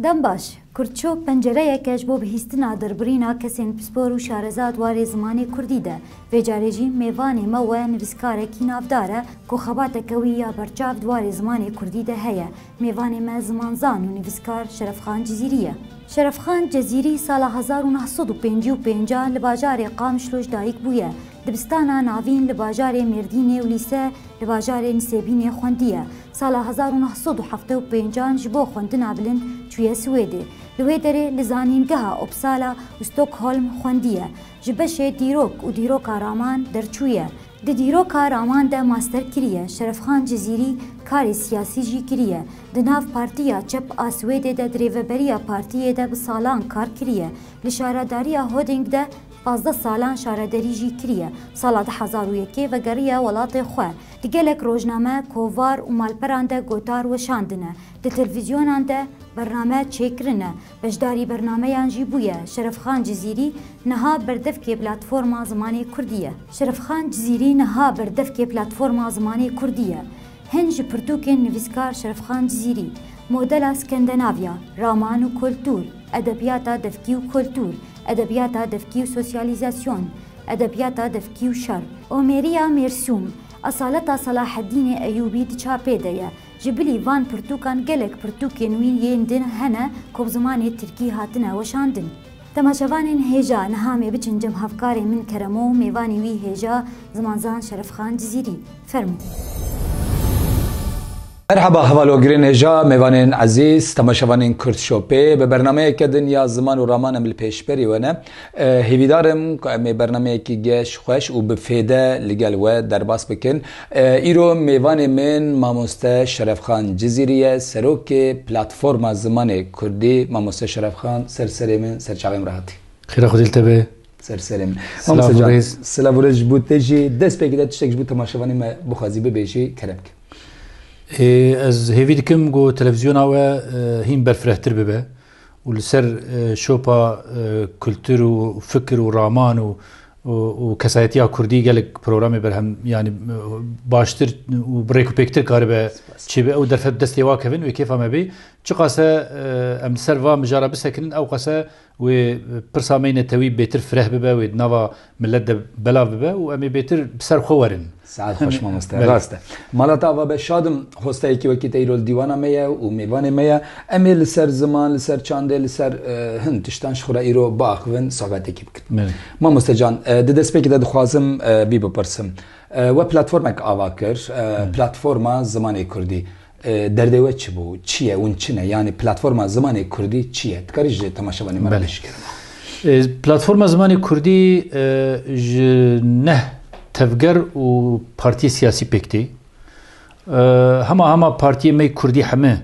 دەم باش کورتچۆ پەنجەرەیەکەش بۆ بهیستنا دەربڕینا کەسێن پسپۆر و شارەزاد وارێ زمانی کوردیدە vêcarêjî mêvanê me we nivîskarekî navdar e ku xebateke wî ya berçav dwarê zimanê Kurdî de heye. Mêvanê me zimanzan û nivîskar Şerefxan Cizîrî ye. Şerefxan Cizîrî sala 1955 li bajarê Qamişloş dayîk bûye. Dibistana navîn li bajarê Mêrdînê û lîse li bajarê Nisêbînê xwendiye. Sala 1975 ji bo xwendina bilind çûye Swêdê. Li wê derê li zanîngeha Uppsala û Stockholm xwendiye. Ji beşê dîrok û dîroka raman derçûye. Di dîroka raman de master kiriye. Şerefxan Cizîrî karê siyasî jî kiriye. Di nav Partiya Çep a Swêdê de dirêveberiya partiyê de bi salan kar kiriye. Li şaredariya Hoding de 15 salan şaredarî jî kiriye. Sala 2001 vegeriya welatê xwe. Di gelek rojname, kovar û malperan de gotar weşandine. Di televîzyonan de bername çêkirine. Beşdarî bernameyan jî bûye. Şerefxan Cizîrî niha berdevkê platforma zimanê Kurdî ye. Şerefxan Cizîrî niha berdevkê platforma zimanê Kurdî ye. Hin ji pirtûkên nivîskar Şerefxan Cizîrî, modela Skandinavya, raman û kultûr, edebiyata devkî û kultûr, edebiyata devkî û sosyalîzasyon, edebiyata devkî û şer, Omêriya Mêrsûm, asaleta Salaheddînê Eyyûbî di çapê de ye. Ji bilî van pirtûkan gelek pirtûkên wî yên din hene ku bi zimanê Tirkî hatine weşandin. Temaşevanên hêja niha mê biçin cem hevkarê min keremo û mêvanê wî hêja zimanzan Şerefxan Cizîrî. Fermû. مرحبا هەواڵۆگرên هێژا mêvanên ezîz temaşevanên Kurtşopê bi bernameyeke din ya ziman û raman em li pêşberî we ne hêvîdarim ku em ê bernameyekî geş xweş û bi fêde li gel we derbas bikin. Îro mêvanê min mamoste Şerefxan Cizîrî ye serokê platforma zimanê Kurdî. Mamoste Şerefxan serserê min serçavên rahatî. Xêra xwedî li te bê. Serserê min. Mamoste can silav ji bo te jî dest pêkî de tiştek ji bo temaşevanê me bixwazî bibêjî kerem bike. Ez hêvî dikim ku televizyona we hîn berfirehtir bibe û li ser şopa kultur û fikir û raman û kesayetiya Kurdî gelek programê berhem yani baştir û birêkûpêktir karibe çêbe ew derfet destê wa kevin wê kêfa me bê çi qase em li ser va mijara bisekinin ew qase wê pirsa me netewî bêtir fireh bibe wê di nava millet de belav bibe û em ê bêtir bi ser xwe werin. Saet xweş mamoste rast e. Malata ava be şadim hostayekî wekî te îro li dîwana me ye û mêvanê me ye em ê li ser ziman li ser çandê li ser hin tiştan ji xwe re îro biaxivin sohbetekî bikin. Mamoste can di destpêkê de dixwazim bî bipirsim. We platformek ava kir platforma zimanê Kurdî. Derdê we çi bû? Çi ye û çi ne? Yani platforma zimanê Kurdî çi ye? Dikarî ji temaşevanê me re bişkirin. Platforma zimanê Kurdî ji neh tevger û partiyê siyasî pêk tê. Hema partiyê me Kurdî heme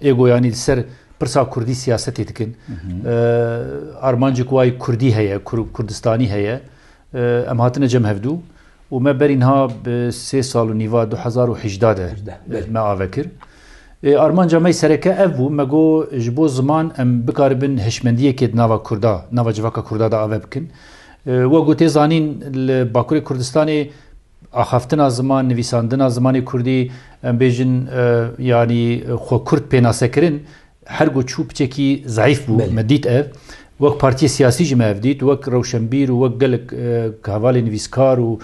êgo yanî li ser pirsa Kurdî siyasetê dikin. Armancik wayî Kurdî heye, Kurdistanî heye. Em hatine cem hevdû û me berînha bi 3 sal û nîva 2018 de me avekir. Armanca me sereke ev bû me got ji bo ziman em bikaribin heşmendiyekê di nava Kurda, nava civaka Kurda da ave bikin. We gotê zanîn li Bakurê Kurdistanê axaftina ziman, nivîsandina zimanê Kurdî em bêjin yanî xwe Kurd pênasekirin her got çû piçekî zayîf bû me dît ev. Wek partiyê siyasî jî me ev dît, wek rewşenbîr û wek gelek hevalê nivîskar û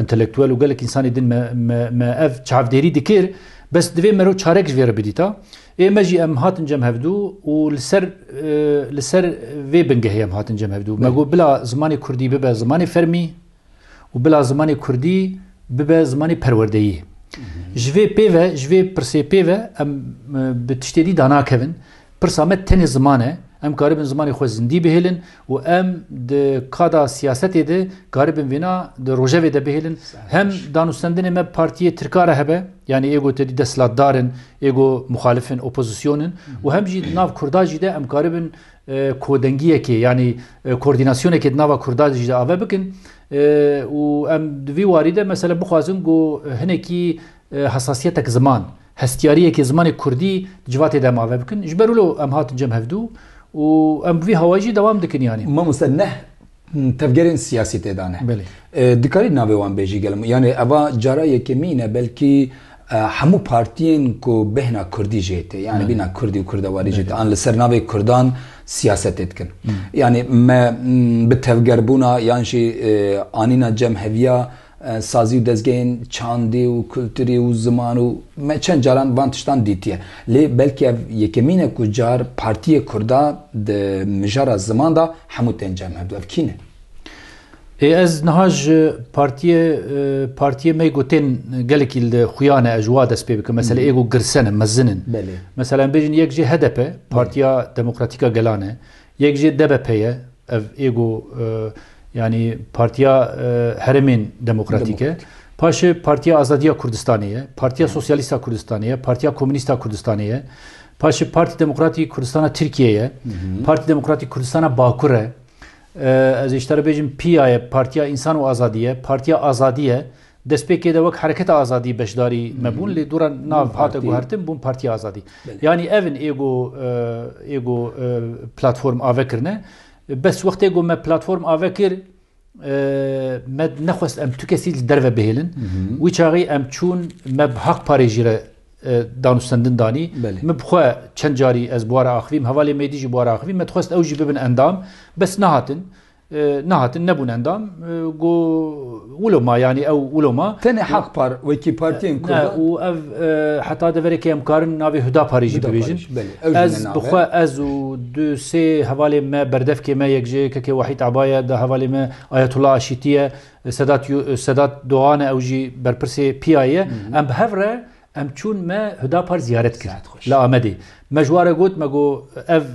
entelektûel û gelek însanê din me ev çavdêrî dikir bes divê mero çarek ji vê re bidîta. Me jî em hatin cem hevdû û li ser vê bingehê em hatin cem hevdû. Me got bila zimanê Kurdî bibe zimanê fermî û bila zimanê Kurdî bibe zimanê perwerdeyî. Ji vê pêve, ji vê pirsê pêve em bi tiştê dî da nakevin. Pirsa me tenê ziman e. Em karibin zimanê xwe zindî bihêlin û em di kada siyasetê de karibin vêna di rojevê de bihêlin. Hem danûstendinê me partiyê tirkar e hebe yani êgo te dî desthilatdarin, êgo muxalifin, opozîsyonin û hem jî nav Kurda jî de em karibin kodengiyekê yani koordînasyonekê di nava Kurda jî de ave bikin û em di vî warî de mesela bixwazin ku hinekî hesasiyetek ziman, hestiyariyekê zimanê Kurdî civatê de em ave bikin. Ji ber wilo em hatin cem hevdû û em vî hewayî jî dewam dikin yani. Mamoste neh tevgerên siyasî tê dane. Dikarî navê wan bêjî gelim. Yani eva cara yekemî ne belkî همو پارتیین کو بهنا کردی جیته یعنی بینا کردی و کردواری جیته آن لسر ناوی کردان سیاست کن یعنی ما بتفگربونا یعنی آنینا جمهویا سازی و دزگین چاندی و کلتوری و زمان و ما چند جاران وانتشتان دیتیه لی بلکه یکمینه کجار پارتی کردا ده مجار زمان دا همو تن جمهور دو کینه از نهاج پارتی می گوتن گلکی خویانه اجوا دست پی بکن مثلا ایگو گرسنه مزنن مثلا بیجن یک جه هدپه پارتیا دموکراتیکا گلانه یک جه دبه پیه ایگو yani Partiya Heremin Demokratike, paşa Partiya Azadiya Kurdistaniye, Partiya Sosyalista Kurdistaniye, Partiya Komünista Kurdistaniye, paşa Parti Demokratik Kurdistana Türkiye'ye, Parti Demokratik Kurdistana Bakur'e, az iştara bejim PIA'ye, Partiya İnsan ve Azadiye, Partiya Azadiye, despeke de vak hareket azadi beşdari mebun li duran nav hata guhartim bun Partiya Azadi. Yani evin ego platform avekirne بس وقتی گو ما پلتفرم آوکر مد نخواست ام تو کسی درو بهلن وی چاقی ام چون ما بحق پاریجیره دانستندن دانی ما بخوا چند جاری از بوار آخویم حوالی میدیجی بوار آخویم مد خواست اوجی ببن اندام بس نهاتن نبون اندام گو ولو ما يعني او ولو ما تاني حق بار ويكي بارتين كلها و اف حتى دفرك امكارن نافي هدا باريجي بيجن از بخوا از و دو سي حوالي ما بردف كي ما يكجي كي وحيد عبايه ده حوالي ما ايت الله اشيتيه سادات دوانه اوجي بربرسي بي اي ام بهفره ام چون ما هدا بار زيارت كرد لا امدي مجواره قلت ماجو اف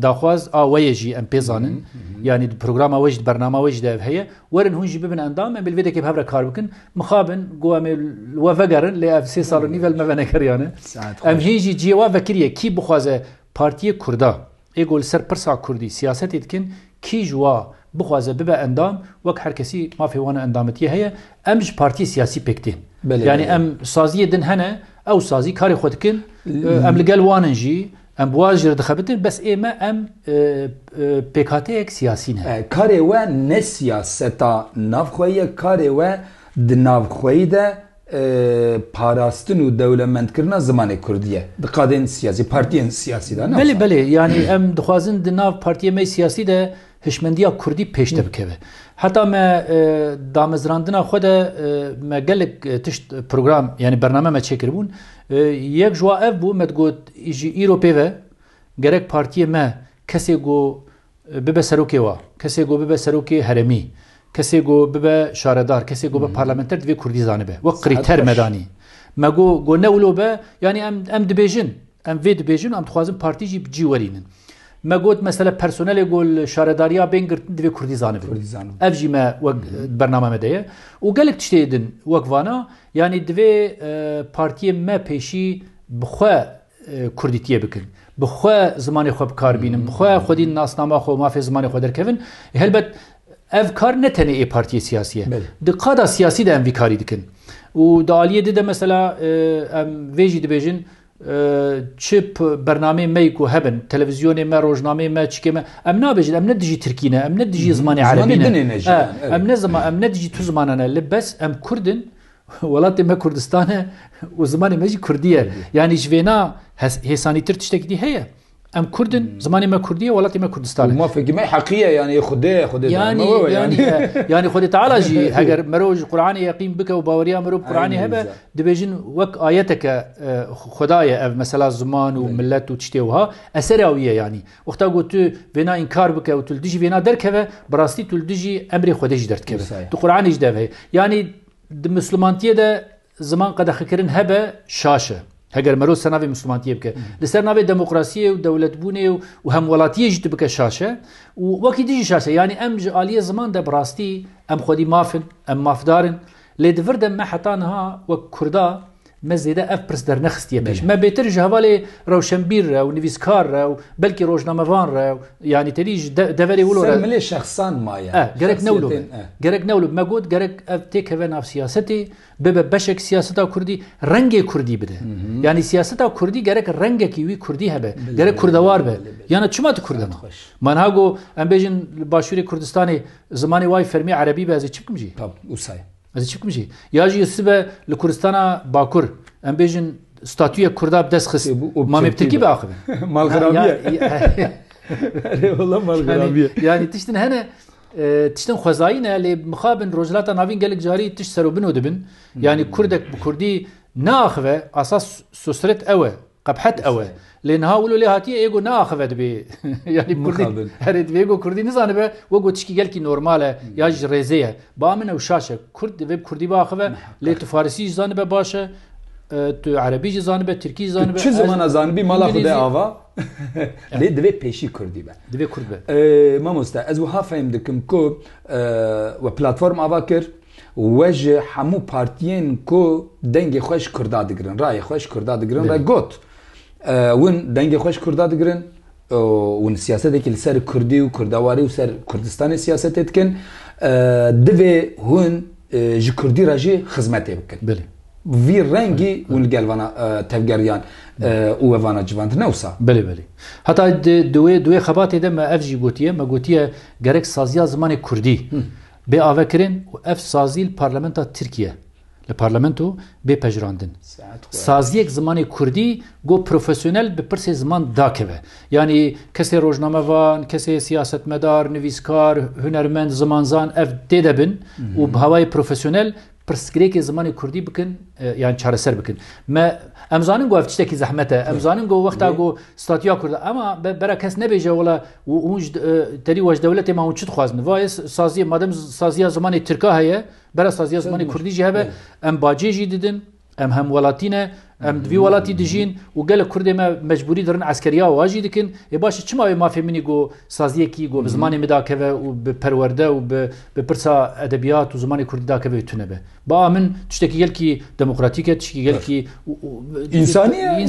داخواز ويجي ام بيزانن يعني البرنامج وجد برنامج وجد هي ورن هون جيبن اندام بالفيديو كيف هبره كاربكن مخابن قوام وفقرن ل اف سي صار نيفل ما بنكر يعني ام هيجي جيوا فكريه كي بخوازه بارتي كردا يقول سر برسا كردي سياسه يتكن كي جوا بخوازه ببا اندام وك هركسي ما في وانا اندامتي هي امج بارتي سياسي بكتين يعني ام سازيه دن هنا او سازي كاري خودكن ام لقال واننجي ام بواجر دخبتن بس ايما ام بكاتيك سياسيين كاري و نسياستا نافخويه كاري و دنافخويه ده پاراستن و دولتمندکردن زمان کردیه دقادن سیاسی پارتیان سیاسی ده بله بله يعني ام دخوازن دناف پارتیه می سیاسی ده هشمندیا کردی پیشته بکوه حتی ما دامزراندنا خود ما گلک تشت پروگرام يعني برنامه ما چه کربون یک جوا اف بو مدگوت ایجی ایروپیوه گرک پارتیه ما کسی گو ببه سروکی وا کسی گو ببه سروکی هرمی کسی گو ببه شاردار کسی گو به پارلمانتر دوی کردی زانه به و قریتر مدانی ما گو نولو به يعني ام دبیجن ام وی دبیجن ام تخوازم پارتی جی بجی ورینن ما قلت مثلا بيرسونيل يقول شارداريا بينقر دبي كرديزان افجي ما برنامج مديه وقال لك تشتيدن وقفانا يعني دبي بارتي ما بيشي بخوا كرديتيه بكن بخوا زماني خو بكاربين بخوا خودين الناس نما خو ما في زماني خو دركفن هلبت افكار نتني اي بارتي سياسيه دقاده سياسي ده ام فيكاري دكن وداليه ده مثلا ام فيجي دبيجن چپ برنامه می کو هبن تلویزیون ما روزنامه ما چکه ما ام نابجد ام ندجی ترکینه ام ندجی زمان عربینه ام نظم ام ندجی تو زماننا لبس ام کردن ولات ما کردستانه و زمان ماجي کردیه یعنی جوینا حسانی تر تشتک دی هي ام كردن زماني ما كرديه ولاتي ما كردستان ما في جميع حقيقه يعني خدي يعني خدي تعالى جي هجر مروج قراني يقيم بك وباوريا مرو قراني هبه دبيجن وك ايتك خدايا مثلا زمان وملت وتشتيوها اسراويه يعني وقتا قلت بنا انكار بك وتلدجي بنا دركبه براستي تلدجي امري خديج درتكبه تو قراني جدبه يعني مسلمانتيه ده زمان قد خكرن هبه شاشه هجر مروز سنافي مسلمانتيه بك لسر نافي ديمقراطيه ودولت بونه وهم ولاتيه جت بك شاشه ووقت ديجي شاشه يعني ام آليه زمان ده براستي ام خدي مافن ام مافدارن لدفرد ما حطانها وكردا مزيده اف برس در نخستيه بيش ما بيتر جهوالي روشنبير او نيفيسكار او بلكي روزنامه‌وان يعني تريج دفري ولو سملي شخصان مايا جرك نولو ما قلت جرك تيك هفن في سياستي بشك سياستا كردي رنگي كردي بده يعني سياستا كردي جرك رنگه كيوي كردي هبه جرك كردوار به يعني چما تو كردما من هاگو ام بيجن باشوري كردستاني زماني واي فرمي عربي به از چكم جي طب وساي از چكم جي ياجي يسبه لكردستان باكور ام بیژن ستاتوی کردا بدست خست ما مبتکی باخه مال خرابیه والله مال خرابیه yani tiştin hene tiştin xwezayîne lê mixabin rojhilata navîn gelek carî tiş serobin û dibin yani Kurdek bi Kurdî naaxive asas sosret ew e qebhet ew e lê niha wilo lê hatiye êgo naaxive dibe yani Kurdî herê divê êgo Kurdî nizanibe wego tişkî gelkî normal e ya ji rêzê ye ba min ew şaş e Kurd divê Kurdî biaxive lê tu Farsî jî zanibe baş e tu Erebî jî zanibe Tirkî jî zanibe çi zimana zanibî mala xwe de ava lê divê pêşî Kurdî be divê Kurd be mamoste ez wiha fehm dikim ku we platform ava kir we ji hemû partiyên ku dengê xwe ji Kurda digirin rayê xwe ji Kurda digirin re got win dengê xwe ji Kurda digirin win siyasetekî li ser Kurdî û Kurdawarî û ser Kurdistanê siyasetê dikin divê hûn ji Kurdî re jî xizmetê bikin vî rengî hûn gelvana tevgeriyan û evana civan ne wisa belê heta duwê xebatê de me ev jî gotiye me gotiye gerek saziya zimanê Kurdî bê avekirin û ev sazî li parlamenta Tirkiye li parlamento bê pejirandin saziyek zimanê Kurdî got profesyonel bi pirsê ziman dakeve yani kesê rojnamevan kesê siyasetmedar nivîskar hunermend zimanzan ev tê de bin û bi hewayê profesyonel pirsgirêkê zimanê Kurdî bikin yani çareser bikin me em zanin got ev tiştekî zehmet e em zanin got wexta got statiya Kurda ama bera kes nebêje wala hûn terî we ji dewletê ma hûn çi dixwazin vayê saziye madem saziya zimanê Tirka heye bera saziya zimanê Kurdî jî hebe em bacê jî didin em hemwelatî ne em divî welatî dijîn û gelek Kurdê me mecbûrî dirin eskeriya wa jî dikin baş çima wê mafê minî got saziyekî got bi zimanê me dakeve û bi perwerde û bi pirsa edebiyat û zimanê Kurdî dakeve tune be ba min tiştekî gelkî demokratîk e tiştekî gelkî insaniye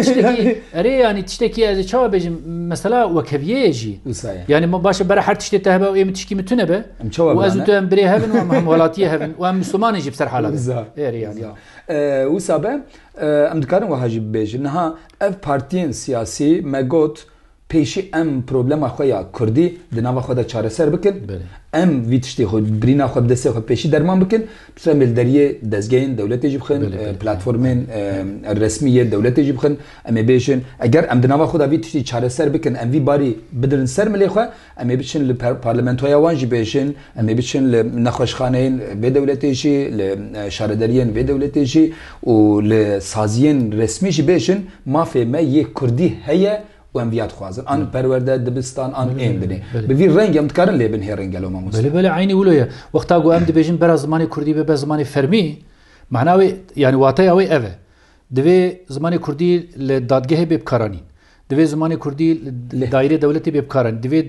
tiştekî erê yani tiştekî ez ê çawa bêjim mesela wekeviyê jî yani başa bera her tiştê te hebe û êm tişkî min tune be û ez û tu em birê hevin û em hemwelatiyê hevin û em Müslümanê jî bi ser hala erê yani wisa be em dikarin wiha jî bibêjin niha ev partiyên siyasî me got pêşî em problema xwe ya Kurdî di nava xwe de çareser bikin em vî tiştê xwe birîna xwe bi destê xwe pêşî derman bikin pisra em ê li deriyê dezgehên dewletê jî bixin platformên resmî yê dewletê jî bixin em ê bêjin eger em di nava xwe de vî tiştî çareser bikin em vî barî bidirin ser milê xwe em ê biçin li parlamentoya wan jî bêjin em ê biçin li nexweşxaneyên vê dewletê jî li şarederiyên vê dewletê jî û li saziyên resmî jî bêjin mafê me yê Kurdî heye و ام ویاد خوازن آن پرورده دبستان آن این دنی به وی رنگ هم تکارن لیبن هرنگ لو ما بله بله عینی ولویه وقتا گو ام دبیجن برا زمانی کردی به زمانی فرمی معناوی یعنی واتای اوی اوه دوی زمانی کردی لدادگاه ببکارانی دوی زمانی کردی دایره دولتی ببکارن دوی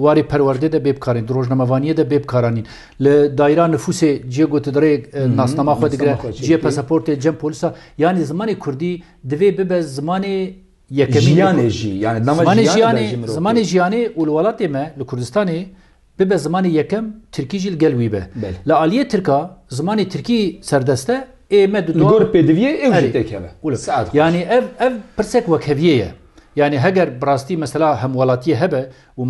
واری پرورده ده ببکارن روزنامه‌وانی ده ببکارن ل دایره نفوس جی گوت دره ناسنامه خود دیگه جی پاسپورت جم پلیسا یعنی زمانی کردی دوی به زمانی جیانه جی یعنی زمان جیانه ولولات ما لکردستانی به زمان یکم ترکی جیل گلوی به لعالیه ترکا زمان ترکی سردسته ایمه دو لگور پدویه اوجی تکه یعنی اف پرسک وکهویه yani heger براستی mesela hemwelatiyê hebe û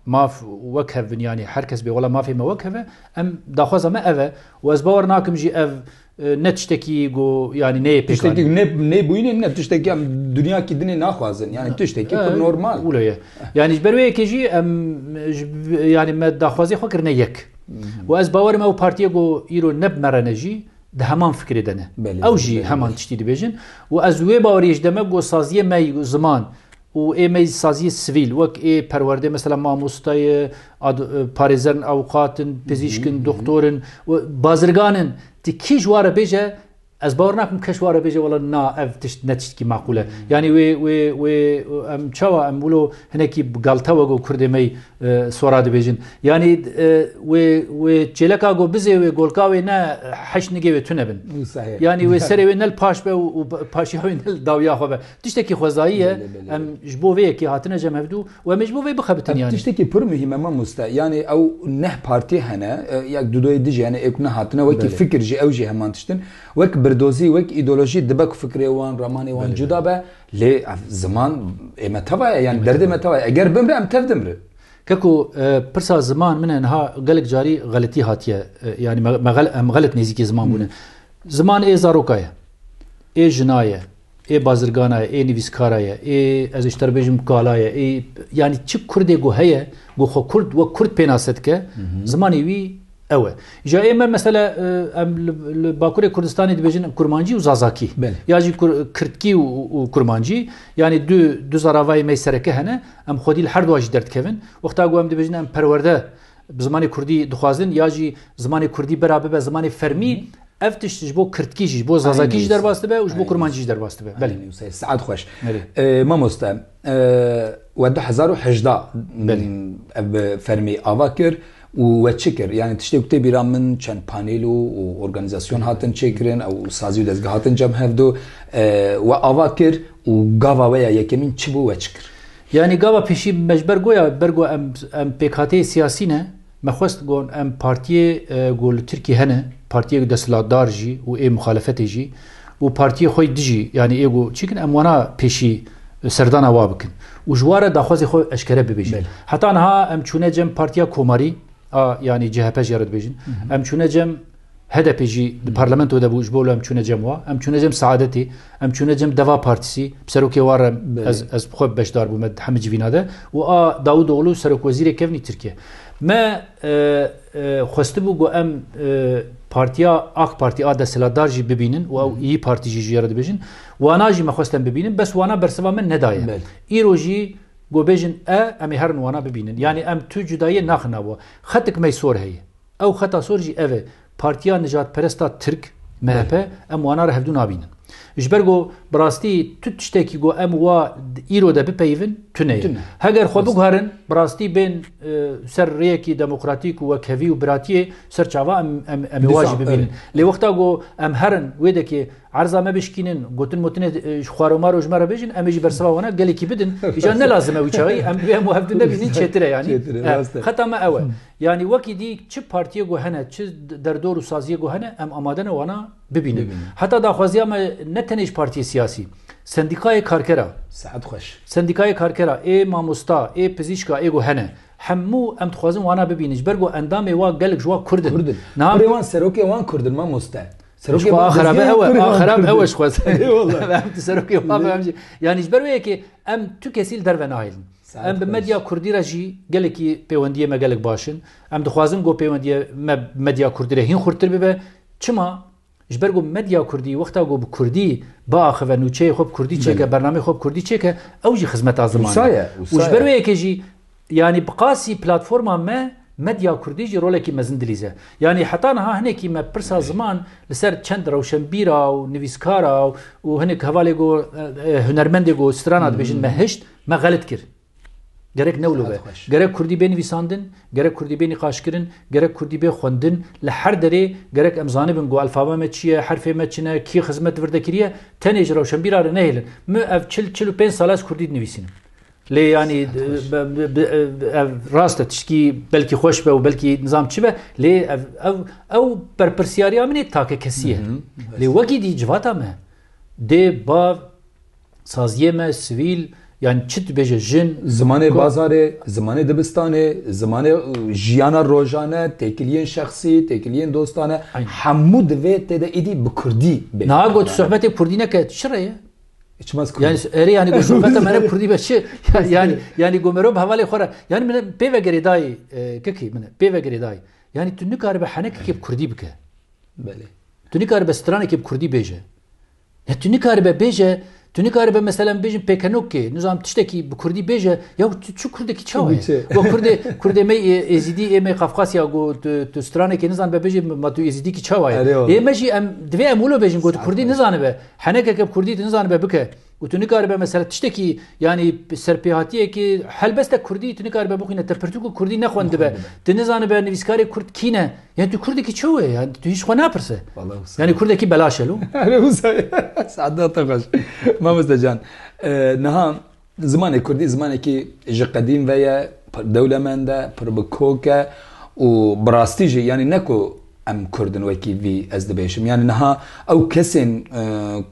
maf wekhevin yani herkes bê wela mafê me wekheve em daxwaza me ev e û ez bawer nakim jî ev ne tiştekî got yani neyê pêkanî ne bûyînê ne tiştekî em dunyakî dinê naxwazin yani tiştekî pir normal wilo yani ji ber wê yekê jî em yani me daxwazê xwe kirine yek û ez bawerim ew partiyê got îro ne bimerene jî di heman fikrê de ne ew jî heman tiştî dibêjin û ez wê bawerî ji demek got saziye me ziman û êmê saziye sivîl wek ê perwerde mesela mamostayê parêzerin awqatin pezîşkin doktorin bazirganin ti kî ji ware bêje ez bawer nakim ke ji ware bêje wala na ev tişt ne tiştkî maqûl e yani wê em çawa em wilo hinekî galta we got Kurdê me sora dibêjin yani wê çêleka got bizê wê golka wê ne heş nigê wê tune bin yani wê serê wê nel paş be û paşiya wê nel dawiya xwe be tiştekî xwezayî ye em ji bo vê yekê hatine cemhevdû û em ê ji bo vê bixebitin yani tiştekî pir muhîm e mamoste yani ew neh partî hene yak dudoyê dijî yani êk ne hatine wekî fikir jî ew jî heman tiştin wek birdozî wek îdeolojî dibek fikrê wan ramanê wan cuda be lê ziman ême teva ye yani derdê me teva ye eger bimre em tev dimre Keko pirsa ziman min ha gelek carî xeletî hatiye yani em xelet nêzîkê ziman bûne ziman ê zaroka ye ای جنایه ای بازرگانه ای نویسکارایه ای از اشتر بجم کالایه ای یعنی چه کرد گو هيا گو خو کرد و کرد پیناست که زمانی وی اوه جا اما مثلا باکور کردستانی دبیجن کرمانجی و زازاکی یا جی کردکی و کرمانجی یعنی دو زراوای میسرکه هنه ام خودی هر دو اج درد کردن وقتا گو ام دبیجن ام پرورده زمان کردی دخوازن یا جی زمان کردی برابر به زمان فرمی افتش جبو کردکیش جبو زازاکیش در واسطه به و جبو کرمانجیش در واسطه به بله سعد خوش ما مستا و 2018 فرمی آواکر و چکر یعنی تشتی کتی بیرام من چند پانیل و ارگانیزاسیون هاتن چکرن او سازی و دزگاه هاتن جمع هفدو و آواکر و گاوا ویا یکمین چی بو و چکر یعنی گاوا پیشی مجبر گویا برگو ام پیکاتی سیاسی نه مخواست گون ام پارتی گول ترکی هنه پارتی دستلاتدار جی و ای مخالفت جی و پارتی خوی دیجی یعنی ایگو چیکن ام وانا پیشی سردان هوا بکن و جواره داخوازی خوی اشکره ببیجن حتی انها ام چونه جم پارتیا کوماری yani CHP jarad bejin em çune cem HDP jî parlamento de bû ji bo em çune cem wa em çune cem Saadetî em çune cem Deva Partîsî serokê war ez xwe beşdar bûme hemî civîna de û a Davutoğlu serokwezîrê kevnî Tirkiye me xwestibû got em partiya AK Parti a desthilatdar jî bibînin û İYİ Partî jî jarad bêjin wana jî me xwestem bibînin bes wana berseva min nedaye îro jî گوبیجن ام هرن وانا ببینن یعنی ام تو جدایی نخناو خطک می سور هی او خطا سور جی اوه پارتیا نجات پرستا ترک MHP ام وانا را هفدو نابینن جبرگو براستی تو تشتکی گو ام وا ایرو ده بپیون تونه هگر خو بگهرن براستی بین سر ریکی دموکراتیک و کوی و براتی سر چاوا ام واجب ببینن لی وقتا گو ام هرن ویده که عرضه ما بشکینن گوتن متنه خوارو مارو جمره بجن امیجی برسوا وانا گلی کی بدن ایجان نلازمه وچاوی ام بیم هفدو نبینین چتره یعنی خطا ما اوه یعنی وکی دی چه پارتیه گو هنه چه در دور و سازیه گو هنه ام آمادن وانا ببینن حتی داخوازی ما نه تنش پارتی سیاسی سندیکای کارکرا سعد خوش سندیکای کارکرا ای ماموستا ای پزیشکا ای گو هنه همو ام تخوازن وانا ببینج برگو اندام وا گلک جوا کردن نام وان سروکی وان کردن ما مستا سروکی خراب خراب اوش خواز والله ام سروکی وا فهمجي يعني جبروي كي ام تو كسيل درو نايل ام بمديا كردي رجي گلکی پیوندی ما گلک باشن ام تخوازن گو پیوندی مدیا كردي هين خورتر به چما جبرگو مدیا کردی وقتا گو کردی با اخو نوچه خوب کردی چه که برنامه خوب کردی چه که اوجی خدمت آزمانه و جبروی که جی یعنی بقاسی پلتفرما ما مدیا کردی جی روله کی مزن دلیزه یعنی حتی نه هنه کی ما پرسا زمان لسر چند روشنبیرا و نویسکارا و هنه حواله گو هنرمند گو سترانات بجن ما هشت ما غلط کرد gerek ne oluyor? Gerek Kurdi beni visandın, gerek Kurdi beni kaşkırın, gerek Kurdi beni xwendin, li her dere gerek emzanı bin go alfabe metçiye, harfe metçine, ki hizmet verdekiriye, tenê ji rewşenbîra ne hêlin. Me ev 45 salas Kurdî dinivîsînim. Lê yani ev rast tişkî belkî xweş be û belkî nizam çi be, lê ew berpirsiyariya min ê take kesî ye. Lê wekî dî civata me dê bav saziyê me sivîl yani çit beje jin zamanı bazarı, zamanı dibistanı, zamanı jiyana rojane, tekiliyen şahsi, tekiliyen dostane, hamu dve tede idi bu Kurdi. Na got sohbeti Kurdi ne ke şuraya? İçmez Kurdi. Yani eri yani got sohbeti mene Kurdi beşi yani gomerob havale xora. Yani mene peve geridai keki mene peve geridai. Yani tünü karbe hanek ki Kurdi bike. Beli. Tünü karbe strane ki Kurdi beje. Ya tünü karbe beje تونی کاری به مثلا بیشتر پکنوک که نظام تشتکی به کردی بیشه یا چه کردی کی چاوه؟ و کردی می ازیدی می قفقاسی یا گو تو استرانه که نظام به بیشه ما تو ازیدی کی چاوه؟ یه ماشی ام دوی امولو بیشیم گو تو کردی نظامه به هنگه که کردی نظامه به بکه و تونی کاری به مثلا تشتکی یعنی سرپیاتیه که حل بست کردی تونی کاری به بخینه تپرتوک کردی نخونده به تنظامه به نویسکاری کرد کینه یعنی تو کردی کی چاوه؟ یعنی تو هیچ خو نپرسه یعنی کردی کی بلاشلو؟ سعادت تقاش ما مستجان نها زمان كردي زمان كي جي قديم ويا دولة مندا بربكوكا وبراستيجي يعني نكو ام كردن وكي في از دبيشم يعني نها او كسن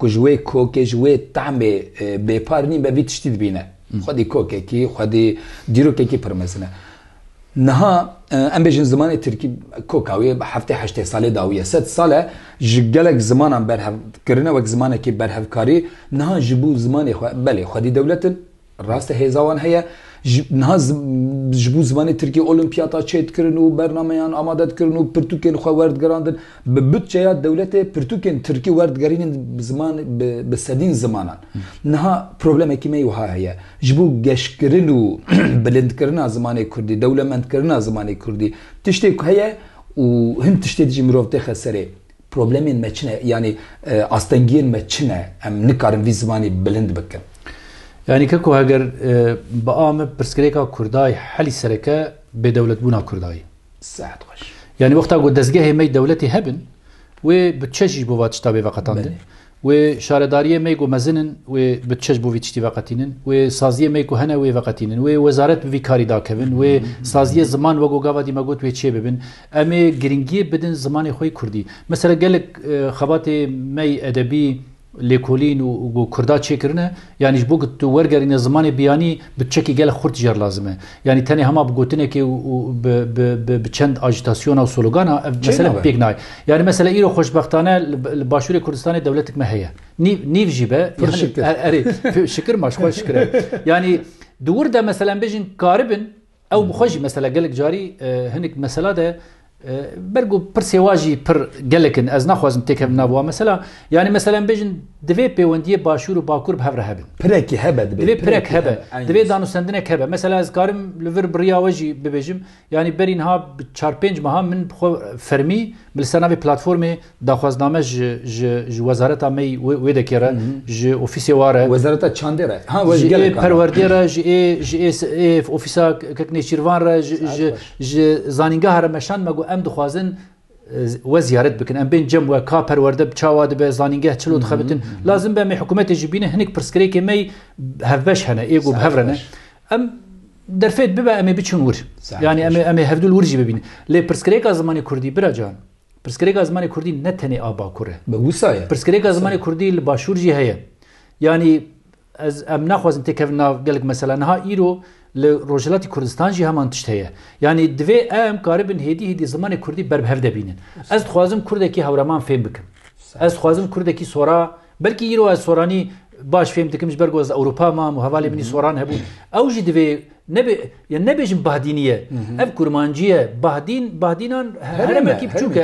كجوي كوكي جوي طعمه ببارني بفي تشتيد بينا خدي كوكي كي خدي ديرو كي برمسنا نها ام بيجن زمان تركي كوكاوي هفته 8 ساله داويه 6 ساله جلك زمان برهف كرنا وقت زمان كي برهف كاري نها جبو زمان بله خدي دوله راست هزوان هي نها جبو زمان تركي اولمبيادا چيت كرنو برنامهان آماده كرنو پرتوكن خو ورد گراندن ببچيا دولت پرتوكن تركي ورد گرين زمان بسدين زمانان نها پروبلم كيمي وها هي جبو گش كرنو بلند كرنا زمان كردي دولمند كرنا زمان كردي تشتي هي وهم تشتي دي مروفته خسري problemin meçine yani astengiyen meçine em nikarin vi zmani bilind bikin. Yani kako eğer baamı perskreka Kurdayı hali sereke be devlet buna Kurdayı. Saat hoş. Yani vakta go dezgahı mey devleti hebin ve bütçeji bu vatçta be vakatandı. Ve şaredariye mey go mezinin ve bütçej bu vitçti vakatinin ve saziye mey go hene ve vakatinin ve vezaret bir kari da kevin ve saziye zaman ve go gavadi magot ve çe bebin. Ame giringiye bedin zamanı xoy Kurdi. Mesela gelek xabate mey edebi لیکولین و کردا چیکرنه یعنی جبوک تو ورگرین زمان بیانی بچکی گل خورد جر لازمه یعنی تنی همه بگوتنه که بچند اجیتاسیون و سلوگانا مثلا بیگنای یعنی مثلا ایرو خوشبختانه باشور کردستان دولتک مهیه نیو جیبه اری شکر ماش خوش شکر یعنی دور ده مثلا بجن کاربن او بخوجی مثلا گلک جاری هنک مثلا ده برگو پر سواجی پر گلکن از نخوازم تکم نبوا مثلا یعنی مثلا بجن دوی پیوندی باشور و باکور به هفره هبن پرکی هبه دوی پرک هبه دوی دانوستندنه هبه مثلا از کارم لور بریا وجی ببجم یعنی برین ها 4-5 ماه من فرمی بلسناوی پلتفرم داخوازنامه ج وزارت می وده کره ج اوفیسی واره وزارت چاندره ها وجه گلک پروردیره ج اوفیسا ککنیچیروان را ج زانینگاه رمشان مگو ام دخوازن و زیارت بکن ام بین جم و کا پرورده بچاواد به زانینگه چلو دخبتن لازم به می حکومت جبینه هنیک پرسکری که می هفبش هنه ایگو بهورنه ام درفت ببا ام بچون ور یعنی ام هفدول ورجی ببینه لی پرسکری که زمانی کردی برا جان پرسکری که زمانی کردی نه تنی آبا کره بوسایه پرسکری که زمانی کردی باشور جی هه یعنی از ام نخوازم تکفنا گلک مثلا ها ایرو لروجلاتی کردستان جی همان تشتهیه یعنی دوی ام کاربن هدی زمان کردی بربهفده بینن از خوازم کردکی هورمان فهم بکم از خوازم کردکی سورا بلکی ایرو از سورانی باش فهم دکمش برگو از اروپا ما محوالی منی سوران هبون اوجی دوی yani ne bejim bahdiniye ev kurmancıye bahdinan her mekip çünkü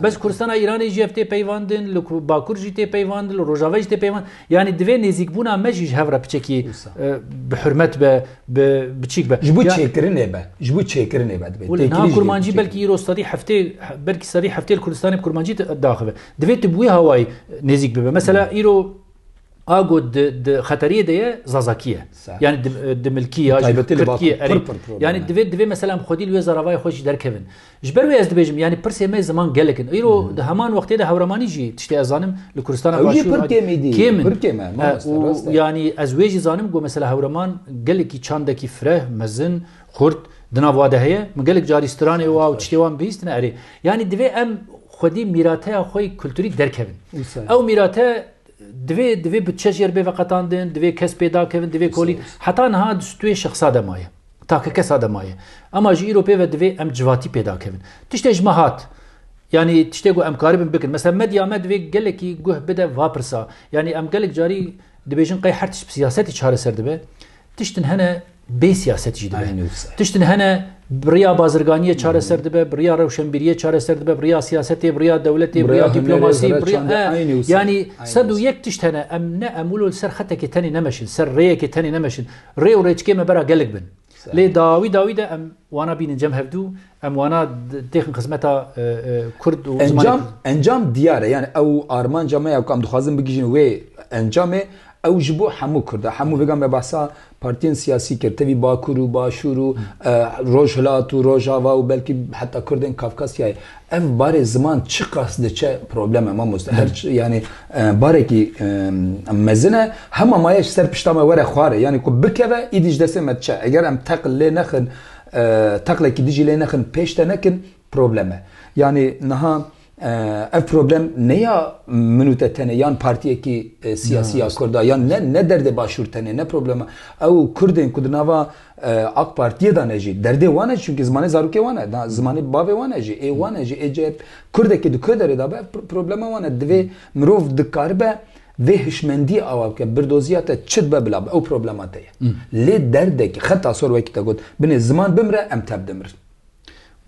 bes Kurdistan'a İran'ı jefte peyvandın Bakur jite peyvandın Rojava jite peyvand yani dve nezik buna mecij havra piçeki bi hürmet be biçik be jbu çekirine be jbu çekirine be tekili kurmancı belki irostadi hafte belki sadi hafte Kurdistan'ı kurmancı daxil dve tbuyi havay nezik be mesela iro آگو د خطریه دیه زازاکیه یعنی د ملکیه ترکیه یعنی دوی مثلا خودی لوی زراوای خوش درکوین جبر وی از دبیجم یعنی پرسه می زمان گلکن ایرو د همان وقتی د هورمانی جی تشتی ازانم لکردستان باشور کیم یعنی از ویجی زانم گو مثلا هورمان گلکی چاندکی فره مزن خرد دناواده هه مگلک جاریسترانه و تشتی وان بیست نه اری یعنی دوی ام خودی میراته خوی کلتوری درکوین او میراته دوی بچه‌جر به وقتاندن دوی کس پیدا کردن دوی کولی حتی نه دستوی شخصا دمایه تا که کس دمایه اما جیرو به و دوی ام جواتی پیدا کردن تشت اجماعات yani tişte go em karibim bikin mesela medya ve geleki go bede vaprsa yani em gelek jari dibejin qay her tiş siyaseti çareser dibe tiştin hene be siyasetçi dibe tiştin hene briya bazırganiye çareser dibe briya revşenbiriye çareser dibe briya siyaseti briya devleti briya diplomasi briya yani sadu yek tiştene em ne emulul ser xateki tani nemeşin ser reyeki tani nemeşin rey ureçke me bera gelek bin لي داوي ده ام وانا بين جم هفدو ام وانا تخن خدمتا كرد انجام دياره يعني او ارمان جامعه او كم دخوازم بگيجن و انجامه او جبو حمو كرده حمو بگم به بحثا پارتين سياسي كرتوي باكور و باشور و روجهلات و روجاوا و بلكي حتى كردن كافكاسيا اف بار زمان چه قصد چه پروبلم ما مستحر يعني باركي مزنه هما مايش سر پشتما وره خواره يعني کو بكبه ايديج دسمت چه اگر ام تقل لي نخن تقل كي ديجي لي نخن پشت نكن پروبلمه يعني نها اف پروبلم نیا منوت تنه یان پارتیه کی سیاسی کرد یان نه درد باشور تنه نه پروبلم او کردن کدناوا AK Parti'ye da neci derdi vane çünkü zamanı zaruke vane da zamanı babe vane ji vane ji ece kurdeki düküdere da be problema vane dve mrov dikarbe ve hişmendi avke birdoziyata çit be bila o problemate le derdeki hatta sor vakit god bine zaman bimre em tabdemir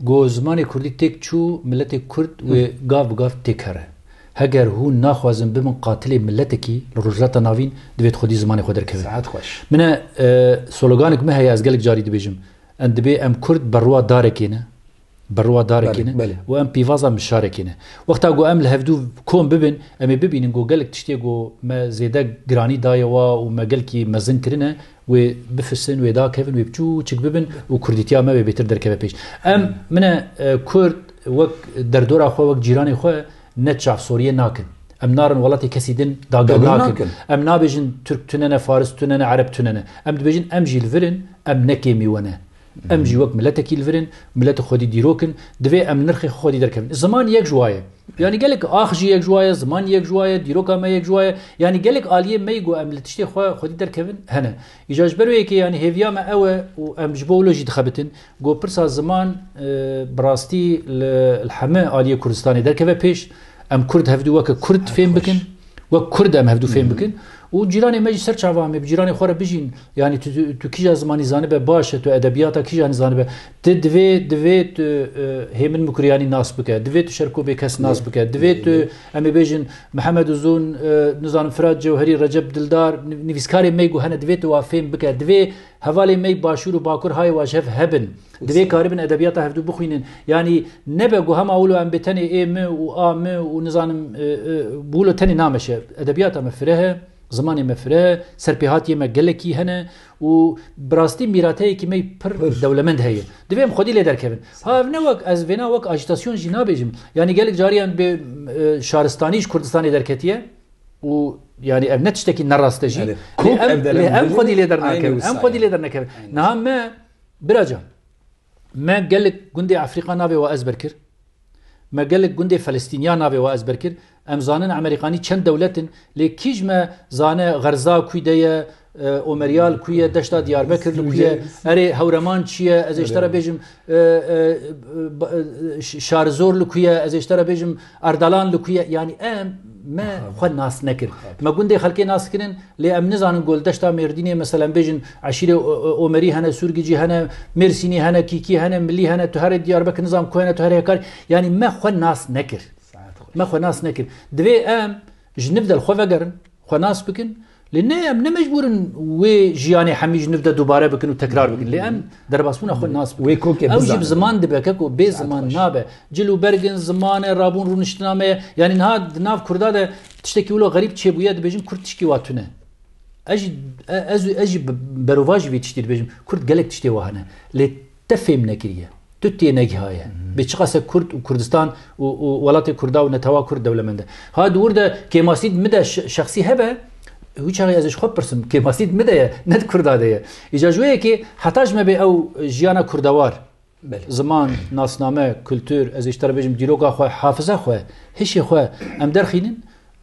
گو زمانی کردی تک چو ملت کرد و گاف تکره هگر هو ناخوازم بمن قاتل ملت کی لروجات ناوین دویت خودی زمانی خود درکه ساعت خوش من سلوگانک مه هی از گلک جاری دبیجم اند بی ام کرد بروا دارکینه و ام پیوازا مشارکینه وقتا گو ام لهفدو کون ببین ام ببینن گو گلک تشتی گو ما زیده گرانی دایوا و ما گلکی مزن کرنه و بفسن و دا کفن و بچو چک ببین و کردیتیا ما بهتر درکه پیش ام من کرد وک در دورا خو وک جیرانی خو نتشاف سوریه ناکن ام نارن ولاتي كسيدن داغل ناكن ام نابجن ترك تننه فارس تننه عرب تننه ام دبجن ام جيل فرن ام نكيمي ونه ام جي وك ملتك الفرن ملت خودي ديروكن دفي ام نرخي خودي دركن زمان يك جوايه يعني قالك اخ جي يك جوايه زمان يك جوايه ديروكا ما يك جوايه يعني قالك اليه ما يقو ام لتشتي خودي دركن هنا ايجاج برويك يعني هيفيا ما او ام جبولوجي دخبتن جو برسا زمان براستي الحماة اليه كردستاني دركن بيش ام كرد هفدو وك كرد فين بكن وكرد ام هفدو فين بكن وجيراني ماجي سرچ عوامي بجيراني خورا بجين يعني تو كيجا زماني زانبه باشه تو ادبياتا كيجا زانبه دفي هيمن مكرياني ناس بك دفي شركو بكس ناس بك دفي امي بيجن محمد زون نظام فراد جوهري رجب دلدار نيفسكاري ميغو هنا دفي تو فين بك دفي هوالي مي باشور وباكور هاي واجف هبن دفي كاربن ادبياتا هفدو بخوينن يعني نبغو هم اولو ام بتني اي م و ا م ونظام بولو تاني نامشه ادبياتا مفرها زمانی مفره سرپیهاتی ما گلکی هنه و براستی میراتی که می پر دولمند هیه دویم خودی لیدر کردن ها نه وک از ونا وک اجیتاسیون جنا بجم یعنی گلک جاریان به شهرستانیش کردستانی درکتیه و yani ev netişteki narrasteji em خودی لیدر نکرد ام خودی لیدر نکرد نه ما براجا ما گلک گنده افریقا ناوی و از برکر ما قالك جندي فلسطينيان نابي وازبركر ام زانن امريكاني چند دولتن لكيج ما زانه غرزا كويديه اومريال كويه دشتا دياربكر كويه اري هورمان چيه از اشترا بيجم شارزور لكويه از اشترا بيجم اردلان لكويه يعني ام ما خو ناس نكر ما جندي خلكي ناس كنن لي ام نزان قول دشتا مرديني مثلا بيجن عشيره اومري هنا سورجي هنا ميرسيني هنا كيكي هنا ملي هنا تهر دياربكر نظام كوينه تهر هكار يعني ما خو ناس نكر ما خو ناس نكر دوي ام جنبدا الخو فقرن خو ناس بكن لان ام مجبورن و جياني حميج نبدا دوباره بكن وتكرار بكن لان درباسون اخو الناس او جيب زمان دبككو بي زمان نابه جلو برجن زمان رابون رونشتنامه يعني نهاد ناف كردا ده تشتكي ولو غريب تشيبويا دبجم كرد تشكي واتونه اجي بروفاج في تشتي دبجم كرد قالك تشتي وهنا لتفهم نكريه تتي نجهايه بتشخص كرد وكردستان وولات كردا ونتوا كرد دولمنده هاد ورده كيماسيد مدى شخصي هبه هو چاغي ازش خو برسم که مسید مده ند کرداده اجازه که حتاج ما به او جیانا کردوار زمان ناسنامه کلتور ازش تر بجم دیروگا خو حافظه خو هیچ خو ام درخینن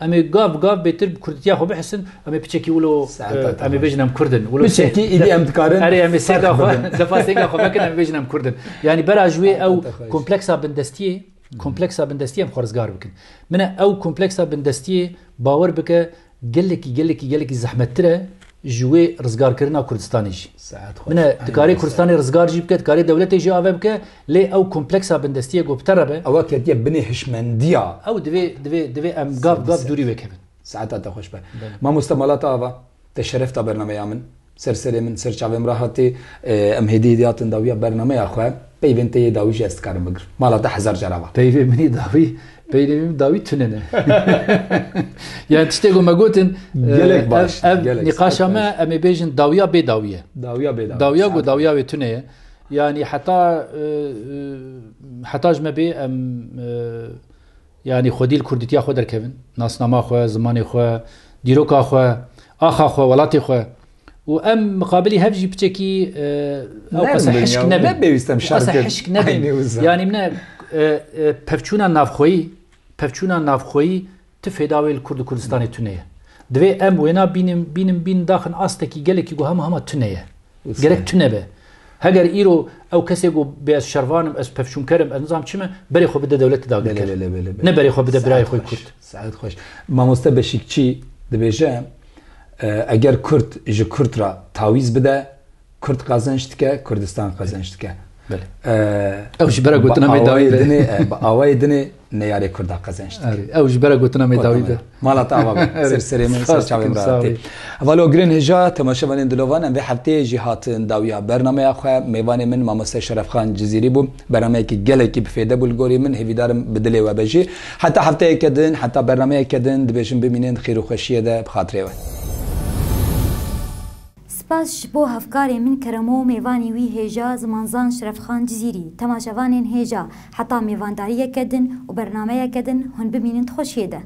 ام گاب بهتر کردیا خو بحسن ام بچکی ولو ام بجنم کردن ولو بچکی ایدی ام تکارن اری ام سیدا خو دفاسیگا خو بکنم بجنم کردن يعني براجوي او كومبلكسا بندستي ام خرزگار بکن من او كومبلكسا بندستي باور بك گلکی زحمت تره جوی رزگار کردن کردستانی جی من دکاری کردستانی رزگار جی بکه دکاری دولتی جی آوه بکه لی او کمپلکسا بندستیه گو بتره به او کردیه بنی هشمندیا او دوی ام گاف دوری وکبن ساعتها خوش به ما مستمالات آوه تشرفت برنامه یامن سرسری من سرچاویم راحتی ام هدیدیاتن داویه برنامه اخوه پیونتی داوی جی استکارم بگر مالاتا هزار جرابه پیوی منی داوی بيني داوي تننه يعني تشتغل ما قلتن نقاش ما امي بيجن داويه بداويه داويه وتنيه يعني حتى ما بي ام يعني خدي الكرديتيا خو در كيفن ناسنامه خو زماني خو ديروكا خو اخا خو ولاتي خو وام مقابلي هفجي بتشكي او قصه حشك نبي بيستم شرط يعني من بفچونا نافخوي پفچونا نافخویی تفیداوی کرد و کردستان تونه دوی ام وینا بین داخل آستکی گلکی گو همه تونه گلک تونه به هگر ایرو او کسی گو به از شروانم از پفچون کرم از نظام چیمه بری خو بده دولت داغ کرد نه بری خو بده برای خوی کرد سعید خوش ماموسته بشیکچی دبیجه اگر کرد ج کرد را تعویض بده کرد قازنشت که کردستان قازنشت که بله اوش برا گوتنا می داوید با آوای دنی نیاری کرد قازنشت اوش برا گوتنا می داوید مالا تاوا سر من سر چاویم راتی ولو گرین هجا تماشاوان دلوان ام به هفته جهات داویا برنامه اخو میوان من ماموسته شرف خان جزیری بو برنامه کی گله کی بفیده بولگوری من هویدارم بدلی و بجی حتی هفته کدن حتی برنامه کدن دبیشم ببینین خیر و خوشیه ده بخاطر سپاس بۆ هەفکارێ من کەرەمە و میێوانی وی هێژا زمانزان شرەفخان جزیری تەماشەوانên هێژا حتا میێوانداریەکەدن و بەرنامەیەکەدن هون ببینن خۆشیێدە